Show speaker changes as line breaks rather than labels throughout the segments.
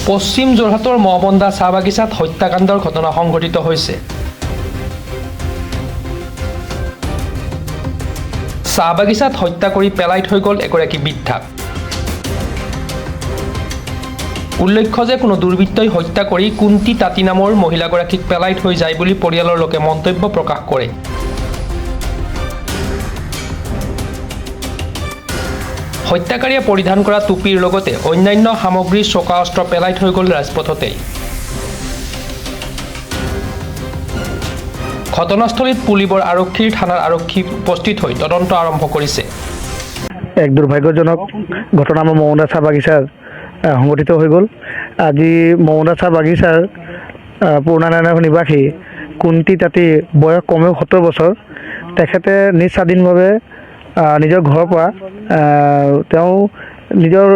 পশ্চিম যোৰহাটৰ মহবন্দা চাহ বাগিচাত হত্যাকাণ্ডৰ ঘটনা সংঘটিত হৈছে। চাহ বাগিচাত হত্যা কৰি পেলাই থৈ গ'ল এগৰাকী বৃদ্ধাক। উল্লেখ্য যে কোনো দুৰ্বৃত্তই হত্যা কৰি কুন্তি তাঁতী নামৰ মহিলাগৰাকীক পেলাই থৈ যায় বুলি পৰিয়ালৰ লোকে মন্তব্য প্ৰকাশ কৰে। হত্যাকাৰীয়ে পৰিধান কৰা টুপিৰ লগতে অন্যান্য সামগ্ৰীৰ চোকা অস্ত্ৰ পেলাই থৈ গ'ল ৰাজপথতেই। ঘটনাস্থলীত পুলিবৰ আৰক্ষীৰ থানাৰ আৰক্ষী উপস্থিত হৈ তদন্ত আৰম্ভ কৰিছে।
এক দুৰ্ভাগ্যজনক ঘটনা আমাৰ মহবন্দা চাহ বাগিচাৰ সংঘটিত হৈ গ'ল। আজি মহবন্দা চাহ বাগিচাৰ পুৰণানাৰায়ণ নিবাসী কুন্তি তাঁতী বয়স কমেও 70 বছৰ। তেখেতে নিজ স্বাধীনভাৱে নিজৰ ঘৰৰ পৰা তেওঁ নিজৰ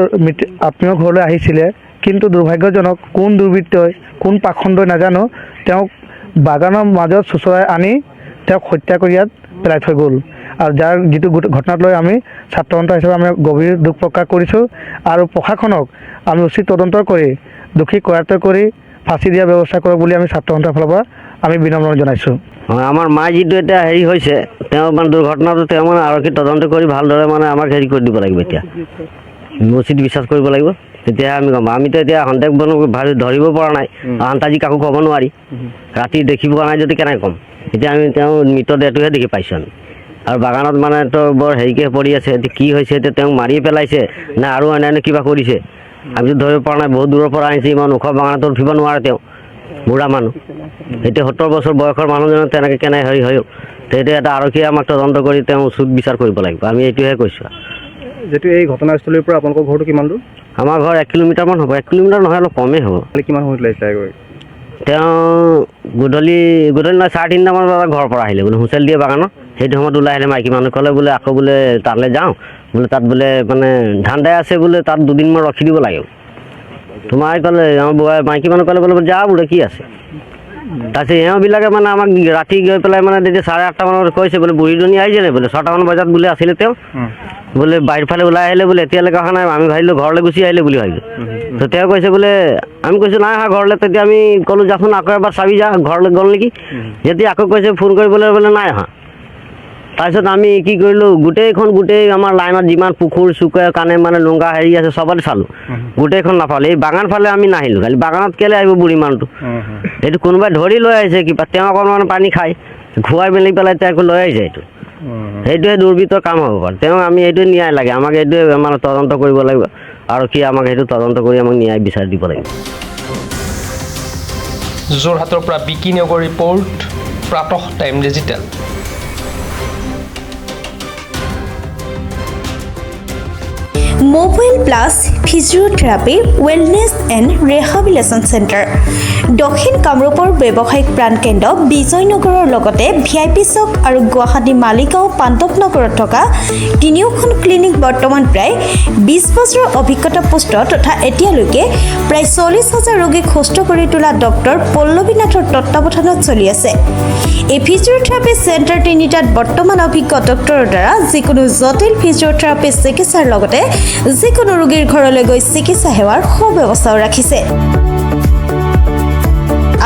আত্মীয় ঘৰলৈ আহিছিলে, কিন্তু দুৰ্ভাগ্যজনক কোন দুৰ্বৃত্তই কোন পাখণ্ডই নাজানো তেওঁক বাগানৰ মাজত চুচৰাই আনি তেওঁক হত্যা কৰি ইয়াত পেলাই থৈ গ'ল। আৰু যাৰ যিটো ঘটনাক লৈ আমি ছাত্ৰ সন্থা হিচাপে আমি গভীৰ দুখ প্ৰকাশ কৰিছোঁ আৰু প্ৰশাসনক আমি উচিত তদন্ত কৰি দোষী কৰায়ত্ব কৰি ফাঁচি দিয়াৰ ব্যৱস্থা কৰক বুলি আমি ছাত্ৰ সন্থাৰ ফালৰ পৰা আমি বিনম্ৰ জনাইছোঁ।
আমাৰ মা যিটো এতিয়া হেৰি হৈছে তেওঁ মানে দুৰ্ঘটনাটো তেওঁ মানে আৰক্ষী তদন্ত কৰি ভালদৰে মানে আমাক হেৰি কৰি দিব লাগিব। এতিয়া উচিত বিশ্বাস কৰিব লাগিব, তেতিয়াহে আমি গম পাম। আমিতো এতিয়া সন্দেহ ধৰিব পৰা নাই, আনতাজি কাকো ক'ব নোৱাৰি। ৰাতি দেখিব পৰা নাই যদি কেনেকৈ ক'ম। এতিয়া আমি তেওঁ মৃতদেহটোহে দেখি পাইছোঁ আমি। আৰু বাগানত মানে তো বৰ হেৰিকৈ পৰি আছে। এতিয়া কি হৈছে, এতিয়া তেওঁক মাৰি পেলাইছে নে আৰু অন্যান্য কিবা কৰিছে আমিতো ধৰিব পৰা নাই। বহুত দূৰৰ পৰা আহিছে, ইমান ওখ বাগানতো উঠিব নোৱাৰে তেওঁ, বুঢ়া মানুহ। এতিয়া 70 বছৰ বয়সৰ মানুহজনৰ তেনেকৈ কেনে হেৰি হয়। তেতিয়া এটা আৰক্ষীয়ে আমাক তদন্ত কৰি তেওঁ উচিত বিচাৰ কৰিব লাগিব, আমি এইটোহে কৈছোঁ।
যিটো এই ঘটনাস্থলীৰ পৰা আপোনালোকৰ ঘৰটো কিমান দূৰ?
আমাৰ ঘৰ 1 কিলোমিটাৰমান হ'ব। 1 কিলোমিটাৰ নহয়, অলপ কমেই হ'ব।
কিমান সময়ত লাগিছিলে?
তেওঁ গধূলি নহয় 3:30মান বজাত ঘৰৰ পৰা আহিলে বোলে, হুঁচেল দিয়ে বাগানত। সেইটো সময়ত ওলাই আহিলে মাইকী মানুহ ক'লে বোলে আকৌ বোলে তালৈ যাওঁ বোলে, তাত বোলে মানে ধান দাই আছে বোলে, তাত দুদিনমান ৰখি দিব লাগে। তোমাৰ ক'লে আমাৰ মাইকী মানুহ ক'লে বোলে যা বোলে কি আছে। তাৰপিছত এওঁবিলাকে মানে আমাক ৰাতি গৈ পেলাই মানে তেতিয়া 8:30 মানত কৈছে বোলে বুঢ়ীজনী আহিছে নে বোলে, 6টামান বজাত বোলে আছিলে তেওঁ বোলে বাহিৰ ফালে ওলাই আহিলে বোলে, এতিয়ালৈকে অহা নাই। আমি ভাবিলোঁ ঘৰলৈ গুচি আহিলে বুলি ভাবিলোঁ। তো তেওঁ কৈছে বোলে, আমি কৈছোঁ নাই অহা ঘৰলৈ। তেতিয়া আমি ক'লোঁ যাচোন আকৌ এবাৰ চাবি যা ঘৰলৈ গ'ল নেকি। যেতিয়া আকৌ কৈছে ফোন কৰিবলৈ বোলে নাই অহা। তাৰপিছত আমি কি কৰিলোঁ, গোটেই আমাৰ লাইনত যিমান পুখুৰ চুকে কাণে মানে লুংগা হেৰি আছে চবতে চালোঁ, গোটেইখন নাপালোঁ। এই বাগান ফালে আমি নাহিলোঁ, খালি বাগানত কেলৈ আহিব বুঢ়ী মানুহটো। এইটো কোনোবাই ধৰি লৈ আহিছে কিবা, তেওঁ অকণমান পানী খাই খুৱাই মেলি পেলাই তেওঁক লৈ আহিছে। সেইটোৱে দুৰ্বৃত্তৰ কাম হ'ব পাৰে। তেওঁ আমি এইটোৱে ন্যায় লাগে, আমাক এইটোৱে মানে তদন্ত কৰিব লাগিব। আৰক্ষীয়ে আমাক সেইটো তদন্ত কৰি আমাক ন্যায় বিচাৰি দিব লাগিব।
যোৰহাটৰ পৰা Vicky Nagar report, Pratah time digital.
Mobile plus physiotherapy wellness and rehabilitation centre, দক্ষিণ কামৰূপৰ ব্যৱসায়িক প্ৰাণকেন্দ্ৰ বিজয়নগৰৰ লগতে VIP চক আৰু গুৱাহাটী মালিগাঁও পাণ্ডৱনগৰত থকা তিনিওখন ক্লিনিক বৰ্তমান প্ৰায় 20 বছৰৰ অভিজ্ঞতা পুষ্ট তথা এতিয়ালৈকে প্ৰায় 40,000 ৰোগীক সুস্থ কৰি তোলা ডক্টৰ পল্লৱী নাথৰ তত্বাৱধানত চলি আছে। এই ফিজিঅ'থেৰাপি চেণ্টাৰ তিনিটাত বৰ্তমান অভিজ্ঞ ডক্টৰৰ দ্বাৰা যিকোনো জটিল ফিজিঅ'থেৰাপি চিকিৎসাৰ লগতে যিকোনো ৰোগীৰ ঘৰলৈ গৈ চিকিৎসা সেৱাৰ সুব্যৱস্থাও ৰাখিছে।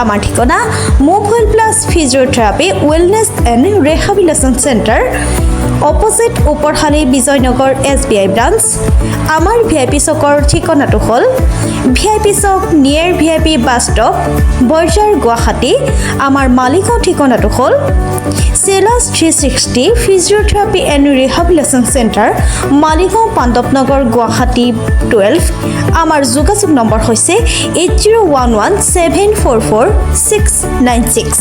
আমাৰ ঠিকনা mobile plus physiotherapy wellness and rehabilitation centre, opposite Oporshali Bijoynagar SBI branch. আমাৰ VIP চকৰ ঠিকনাটো হ'ল VIP chowk near VIP bus stop, Borjhar, Guwahati. আমাৰ মালিগাঁও ঠিকনাটো হ'ল চেলাছ 360 physiotherapy and rehabilitation centre, Maligaon Pandavnagar, Guwahati 12। আমাৰ যোগাযোগ নম্বৰ হৈছে 8011744696।